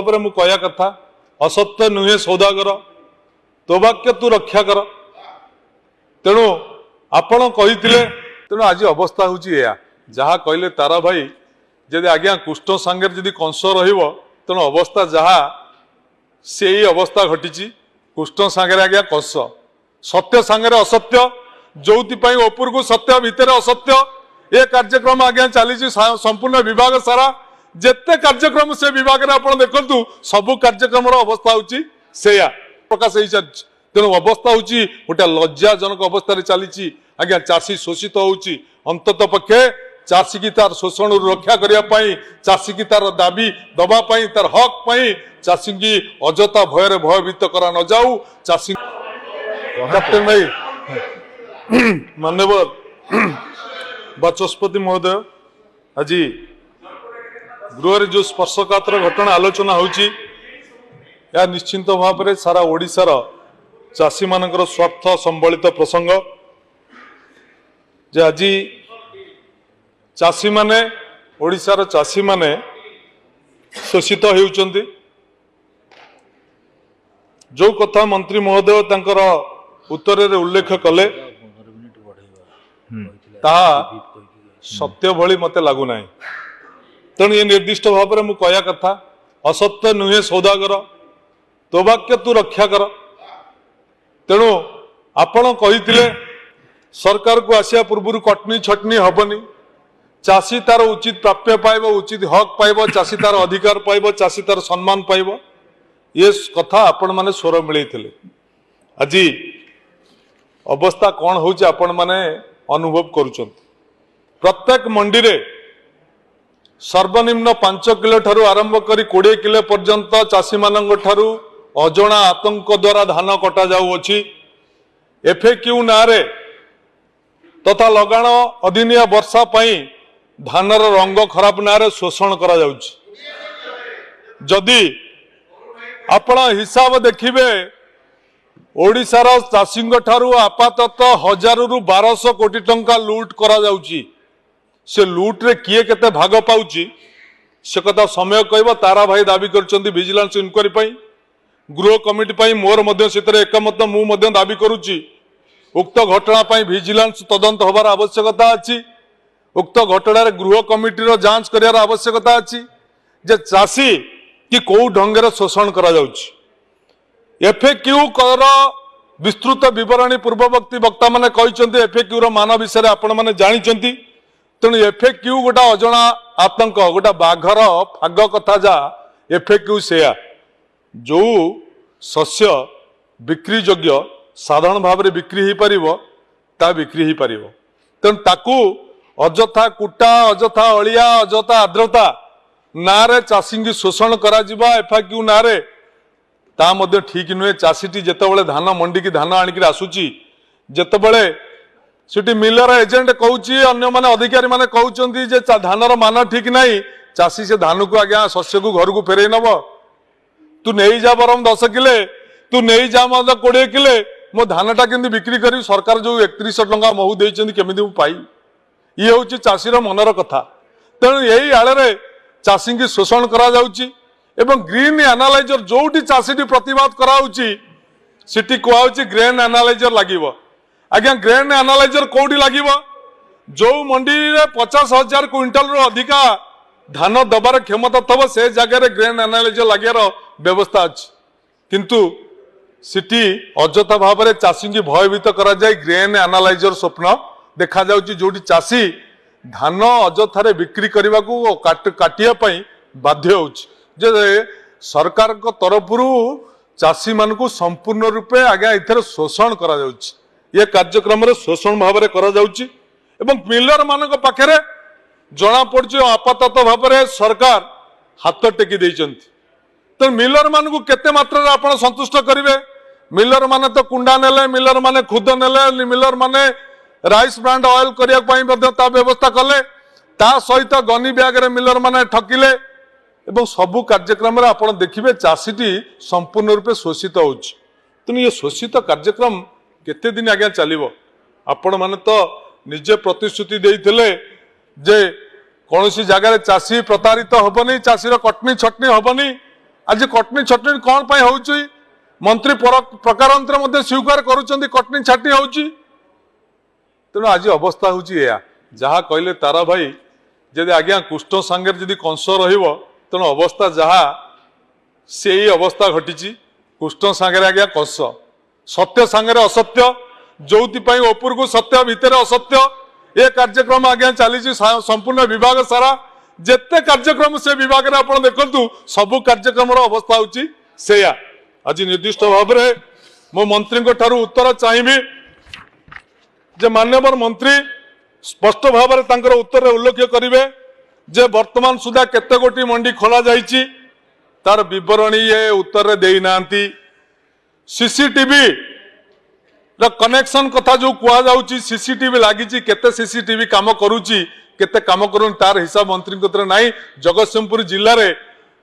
भाव में मुझे कथा असत्य नुहे सौदागर तो वाक्य तू रक्षा कर तेणु आपण कही तेणु आज अवस्था हूँ जहाँ कहले तारा भाई जदि आज्ञा कुष्ठ सांगे जदि कंस तेणु अवस्था जहाँ से अवस्था घटी कुष्ठ सांगे आज्ञा कंस सत्य सांगे असत्य जो ऊपर को सत्य भितर असत्य ये कार्यक्रम आज्ञा चली संपूर्ण विभाग सारा जिते कार्यक्रम से विभाग में आप देखु सबू कार्यक्रम अवस्था हूँ प्रकाश हो चलती तेणु अवस्था हूँ गोटे लज्जाजनक अवस्था चली आज्ञा चाषी शोषित होउची अंतत पक्षे चाषी की तार शोषण रक्षा करने चाषी की तार दाबी दबापाई तार हक पाई चाषी की अजथा भयर भयभीत करा न जाऊ चाषी कैप्टेन भाई माननीय बाचस्पति महोदय आज गृह जो स्पर्शकातर घटना आलोचना होची या निश्चिंत भाव में सारा ओडिशार चाषी मानकर स्वार्थ संबलित प्रसंग जे आज चाषी माने ओडिशार चाषी माने शोषित होउचंती जो कथा मंत्री महोदय तांकर उत्तर रे उल्लेख कले ताहा सत्य भली मते लागू नाही तेणु ये निर्दिष्ट भाव में मुझे कह कथा असत्य नुहे सौदागर तो वाक्य तू रक्षा कर तेणु आपण कही सरकार को आसिया पूर्व कटनी छटनी हबनी चाषी तार उचित प्राप्य पाइब उचित हक पाइब चाषी तार अधिकार पाइब चाषी तार सम्मान पाइब ये कथा आपण माने स्वर मिलैथिले आज अवस्था कौन होउचे आपण माने अनुभव करुचंत प्रत्येक मंडी रे सर्वनिम्न 5 किलो ठारू आरंभ करी 20 किलो पर्यंत चाषी मानंग ठारू अजणा आतंक द्वारा धान कटा जाउअछि एफएक्यू नारे तथा लगाण अदिनिया वर्षा पाई धानर रंग खराब नारे शोषण करा जाउछि जदि आपण हिसाब देखिबे ओडिशार चाषी ठारू आपातत 1000 रु 1200 कोटी टंका लूट करा जाउछि से लूट रे किए केते भाग पाउछि से कथा समय कहबो तारा भाई दाबी करचंती विजिलेंस इंक्वायरी पाई गृह कमिटी पाई मोर मध्य सेतरे एकमत मु मध्य दाबी करूछि उक्त घटना पाई विजिलेंस तदंत होबार आवश्यकता अछि उक्त घटना रे गृह कमिटी रो जांच करियार आवश्यकता अछि जे चाषी कि को ढंगरे शोषण करा जाउछि एफएक्यू कर विस्तृत विवरणी पूर्ववर्ती वक्ता माने कहिसंती एफएक्यू रो मान विषय आपण माने जानिचंती तेणु एफएक्यू गोटा अजणा आतंक गोटा बाघर फाग कथा जा एफएक्यू सेया जो शस्य बिक्री योग्य साधारण भाव में बिक्री हो पारिबो ता बिक्री हो पारिबो तेणु ताकू अजथा कुटा अजथा अलिया अजथा आर्द्रता नारे चाषी की शोषण करा जिबा एफएक्यू नारे ता मध्य ठीक नुहे चाषीटी जेतेबेले धान मंडी की धान आनिक आसुची जेतेबेले सिटी मिलर एजेंट कहूची अन्य माने अधिकारी माने कहउचंती जे धानर मान ठीक नहीं चाषी से धान को आज्ञा शस्य को घर को फेरई नब तू नहीं जा बरम 10 किले तू नहीं जा 20 किले मो धानटा केमती बिक्री करी सरकार जो 3100 टंका महू देइचंती केमिति मु पाई ये हूँ चाषीर मनर कथा तेणु यही आड़े चाषी की शोषण करा जाउची एवं ग्रीन एनालाइजर जोटी चाषी प्रतिवाद कराउची सिटी कहउची ग्रेन एनालाइजर लागिबो आज्ञा ग्रेन एनालाइजर कोडी लागिबो जो मंडी रे 50,000 क्विंटल रो अधिका धान दबार क्षमता थब से जगह रे ग्रेन एनालाइजर लागियार व्यवस्था अछि किंतु सिटी अजथा भाव में चाषी की भयभीत करा जाय ग्रेन एनालाइजर स्वप्न देखा जाउची जोटी चाषी धान अजथारे बिक्री करने को काटिया बाध्य होउची जे सरकार को तरफ चाषी मान को संपूर्ण रूपे आज्ञा इथर शोषण करा जाउची ये कार्यक्रम रे शोषण भाव में करा जाउची एवं मिलर मानक पाखरे जना पड़छि आपातत भाव में सरकार हाथ टेकी देइचंती तो मिलर मान को केते मात्रा रे आपण संतुष्ट करिवे मिलर माने तो कुंडा नेले मिलर माने खुद नेले मिलर माने राइस ब्रांड ऑयल करिया पई मध्ये ता व्यवस्था कले ता सहित गनी ब्याग रे मिलर माने ठकिले एवं सबु कार्यक्रम रे आपण देखिबे चाषीटी संपूर्ण रूपे शोषित होउछि तेणु ये शोषित कार्यक्रम केते दिन आज्ञा चलिबो आपण माने तो निजे प्रतिश्रुति देइथिले जे कौन सी जगह चाषी प्रतारित हबनी चाषीर कटनी छटनी हबनी आज कटनी छटनी कौन पाई होउची मंत्री प्रकारांतर मध्य स्वीकार करुचंदी कटनी छाटी होउची तेणु आज अवस्था होउची या जहा कहले तारा भाई जदि आज्ञा कुष्ठ सांगे जदि कंस रहिबो तेणु अवस्था जहा से अवस्था घटी कुष्ठ सांगे आज्ञा कंस सत्य सांगे असत्य जोथि ऊपर को सत्य भितर असत्य ये कार्यक्रम आज्ञा चली संपूर्ण विभाग सारा जिते कार्यक्रम से विभाग में आप देखु सबू कार्यक्रम अवस्था होची सेया आज निर्दिष्ट भाव में मो मंत्री ठारू उत्तर चाहिए जे माननीय मंत्री स्पष्ट भाव में उत्तर उल्लेख करेंगे जे वर्तमान सुधा केते गोटी मंडी खोला जाइछि तार विवरणी ये उत्तर दे नांती सीसीटीवी कनेक्शन कथा जो कुआ जाउछि सीसीटीवी लागिछि केते सीसीटीवी काम करूछि केते काम करून् तार हिसाब मंत्री कोतरे नाही जगतसिंहपुर जिल्ला रे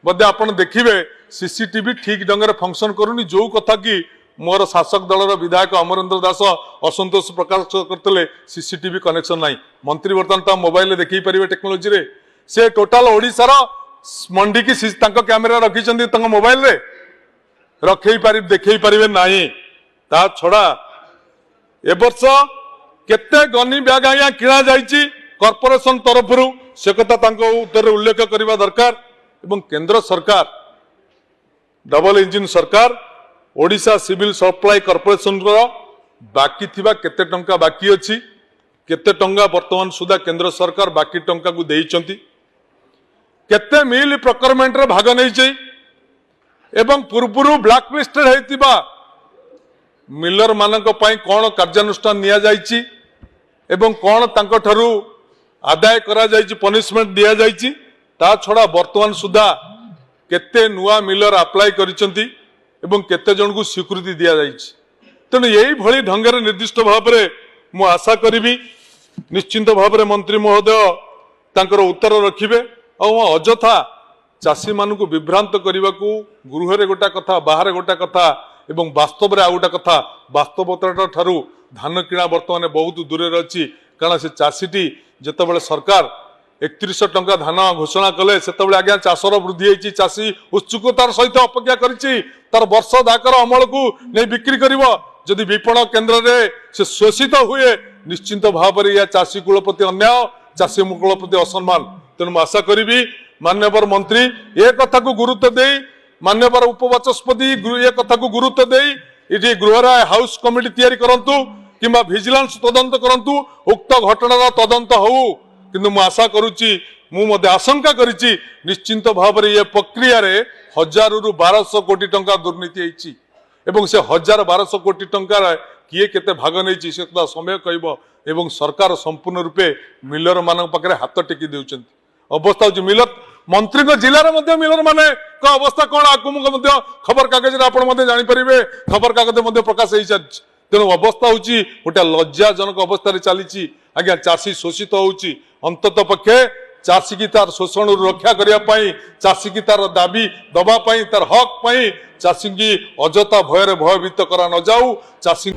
बदे आपण देखिबे सीसीटीवी ठीक ढंग रे फंक्शन करूनी जो कथा की मोर शासक दलर विधायक अमरेंद्र दास असंतोष प्रकाश करते सीसीटीवी कनेक्शन नाही मंत्री वर्तमान ता मोबाइल रे देखि परिबे टेक्नोलॉजी रे से टोटल ओडिसा रो मंडी की तांको कैमरा रखिचंदी तांको मोबाइल रे रखै पारि देखै परिबे नाही ता छोड़ा ए वर्ष केते गनी बैग आया किणा जाइछि कॉर्पोरेशन तरफ से कथा तांको उत्तर उल्लेख करबा दरकार एवं केंद्र सरकार डबल इंजिन सरकार ओडिशा सिविल सप्लाई कॉर्पोरेशन बाकी थिबा केते टंका बाकी अछि केते टंका वर्तमान सुधा केंद्र सरकार बाकी टंका को देइचंती केते मिल प्रोक्योरमेंट रे भाग नै छै एवं पूर्वरु ब्लैक लिस्टेड हेतिबा मिलर मानक पई कोन कार्यानुष्ठान निया जाइछि एवं कोन तांको ठरू आदाय करा जाइछि पनिशमेंट दिया जाइछि ता छडा वर्तमान सुधा केते नुआ मिलर अप्लाई करिसंती एवं केते जन को स्वीकृति दिया जाइछि तेणु यही भली ढंगरे निर्दिष्ट भाव में मु आशा करी निश्चिंत भाव में मंत्री महोदय तांकर उत्तर रखिबे और अजथा चाषी मानू विभ्रांत करने को गृह रे गोटा कथा बाहर गोटा कथा एवं वास्तव रे आ गोटा कथा वास्तवता ठारू धान किणा बर्तमान बहुत दूर अच्छी कारण से चाषीटी जितेबाला सरकार 31 टंका धान घोषणा कले से आज्ञा चाषर वृद्धि होती चाषी उत्सुकतार सहित अपेक्षा करिछि तार वर्ष दाकर अमल को नहीं बिक्री करिवो जदि विपणन केन्द्र रे से शोषित हुए निश्चिंत भाव में या चाषी कूल प्रति अन्याय चाषी कूल प्रति असम्मान तेणु आशा करी मान्यवर मंत्री ए कथा को गुरुत्व दे मान्यवर उपवाचस्पति ए कथा को गुरुत्व दे इटी गृह हाउस कमिटी तैयारी करंतु किंबा विजिलेंस तदंत करंतु उक्त घटनार तदंत हो किंतु मु आशा करुच्ची मु मध्य आशंका करिछि निश्चिंत भाव में ये प्रक्रिया रे 1000 रु 1200 कोटी टंका दुर्नीति होइछि एवं से 1000-1200 कोटी टंका किए केते भाग नहीं से समय कहब एवं सरकार संपूर्ण रूपे मिलर मान पाखे हाथ टेकी देउछंती अवस्था हो मिलर मंत्री जिले में मिलर माने अवस्था कौन आपको खबर कागज जानीपर खबर कागज प्रकाश हो सारी तेणु अवस्था हूँ गोटे लज्जाजनक अवस्था चली आज्ञा चाषी शोषित होउची अंतत पक्षे चाषी की तार शोषण रक्षा करने चाषी की तार दाबी दबापाई तार हक पाई चाषी की अजथा भयर भयभीत करा न जाऊ चाषी